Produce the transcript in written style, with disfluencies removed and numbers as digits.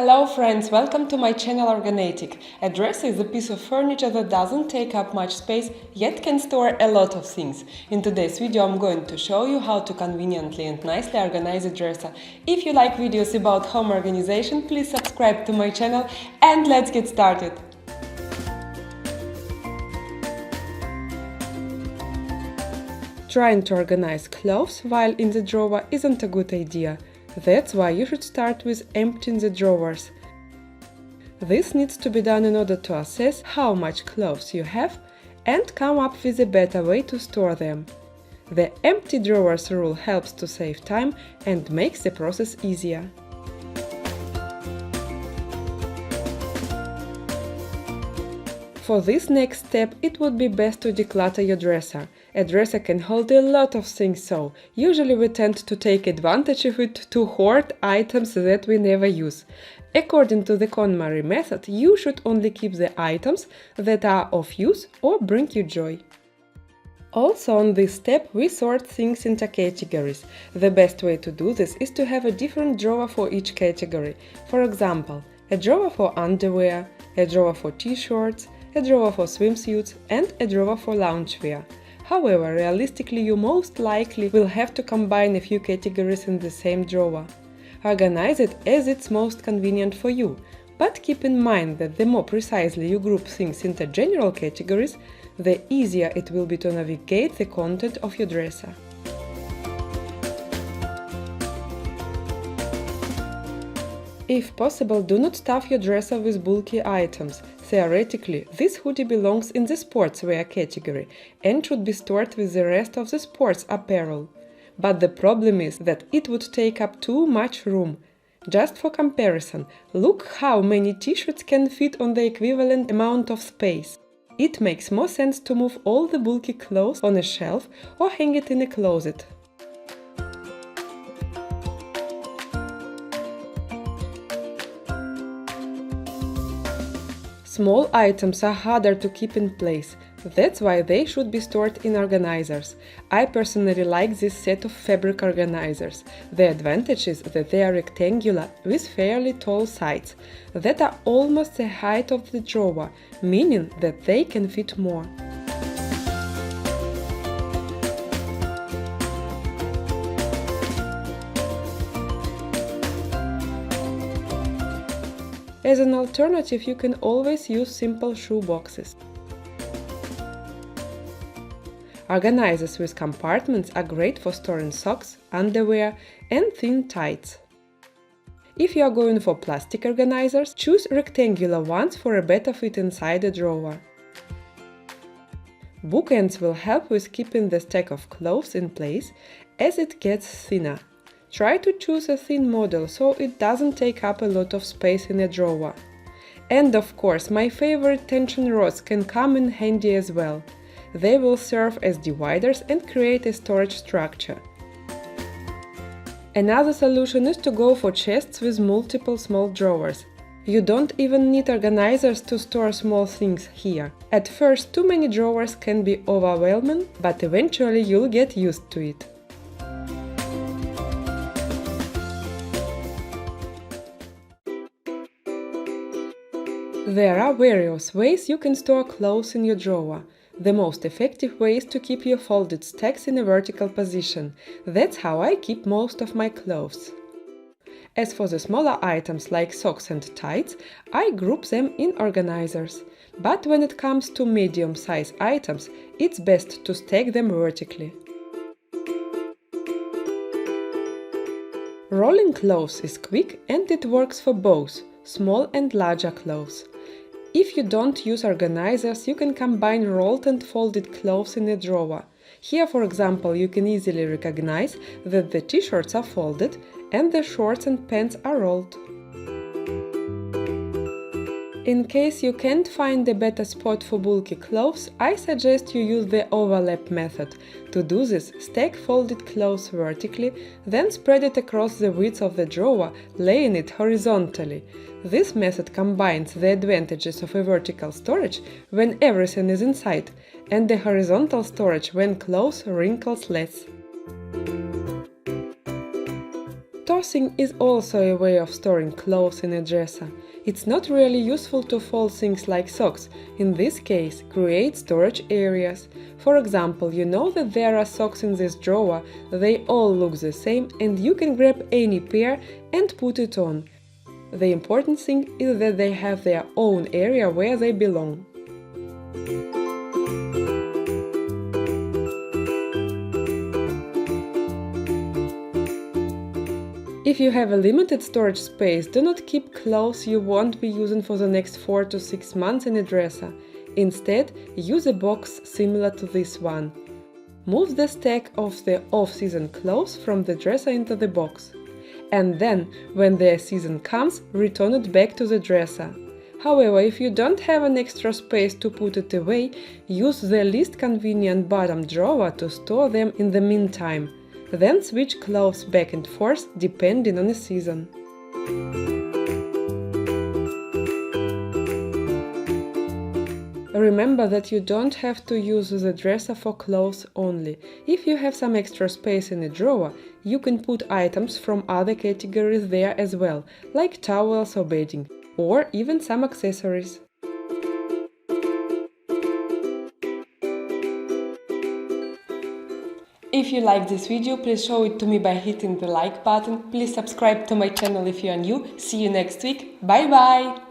Hello friends, welcome to my channel OrgaNatic. A dresser is a piece of furniture that doesn't take up much space, yet can store a lot of things. In today's video I'm going to show you how to conveniently and nicely organize a dresser. If you like videos about home organization, please subscribe to my channel and let's get started. Trying to organize clothes while in the drawer isn't a good idea. That's why you should start with emptying the drawers. This needs to be done in order to assess how much clothes you have and come up with a better way to store them. The empty drawers rule helps to save time and makes the process easier. For this next step, it would be best to declutter your dresser. A dresser can hold a lot of things, so usually we tend to take advantage of it to hoard items that we never use. According to the KONMARI method, you should only keep the items that are of use or bring you joy. Also on this step, we sort things into categories. The best way to do this is to have a different drawer for each category. For example, a drawer for underwear, a drawer for t-shirts, a drawer for swimsuits and a drawer for loungewear. However, realistically you most likely will have to combine a few categories in the same drawer. Organize it as it's most convenient for you, but keep in mind that the more precisely you group things into general categories, the easier it will be to navigate the content of your dresser. If possible, do not stuff your dresser with bulky items. Theoretically, this hoodie belongs in the sportswear category and should be stored with the rest of the sports apparel. But the problem is that it would take up too much room. Just for comparison, look how many t-shirts can fit on the equivalent amount of space. It makes more sense to move all the bulky clothes on a shelf or hang it in a closet. Small items are harder to keep in place, that's why they should be stored in organizers. I personally like this set of fabric organizers. The advantage is that they are rectangular with fairly tall sides that are almost the height of the drawer, meaning that they can fit more. As an alternative, you can always use simple shoe boxes. Organizers with compartments are great for storing socks, underwear and thin tights. If you are going for plastic organizers, choose rectangular ones for a better fit inside a drawer. Bookends will help with keeping the stack of clothes in place as it gets thinner. Try to choose a thin model so it doesn't take up a lot of space in a drawer. And of course, my favorite tension rods can come in handy as well. They will serve as dividers and create a storage structure. Another solution is to go for chests with multiple small drawers. You don't even need organizers to store small things here. At first, too many drawers can be overwhelming, but eventually you'll get used to it. There are various ways you can store clothes in your drawer. The most effective way is to keep your folded stacks in a vertical position. That's how I keep most of my clothes. As for the smaller items like socks and tights, I group them in organizers. But when it comes to medium-size items, it's best to stack them vertically. Rolling clothes is quick and it works for both small and larger clothes. If you don't use organizers, you can combine rolled and folded clothes in a drawer. Here, for example, you can easily recognize that the t-shirts are folded and the shorts and pants are rolled. In case you can't find a better spot for bulky clothes, I suggest you use the overlap method. To do this, stack folded clothes vertically, then spread it across the width of the drawer, laying it horizontally. This method combines the advantages of a vertical storage when everything is inside, and the horizontal storage when clothes wrinkles less. Tossing is also a way of storing clothes in a dresser. It's not really useful to fold things like socks. In this case, create storage areas. For example, you know that there are socks in this drawer, they all look the same and you can grab any pair and put it on. The important thing is that they have their own area where they belong. If you have a limited storage space, do not keep clothes you won't be using for the next 4 to 6 months in a dresser. Instead, use a box similar to this one. Move the stack of the off-season clothes from the dresser into the box. And then, when their season comes, return it back to the dresser. However, if you don't have an extra space to put it away, use the least convenient bottom drawer to store them in the meantime. Then switch clothes back and forth depending on the season. Remember that you don't have to use the dresser for clothes only. If you have some extra space in a drawer, you can put items from other categories there as well, like towels or bedding, or even some accessories. If you like this video, please show it to me by hitting the like button. Please subscribe to my channel if you are new. See you next week. Bye bye!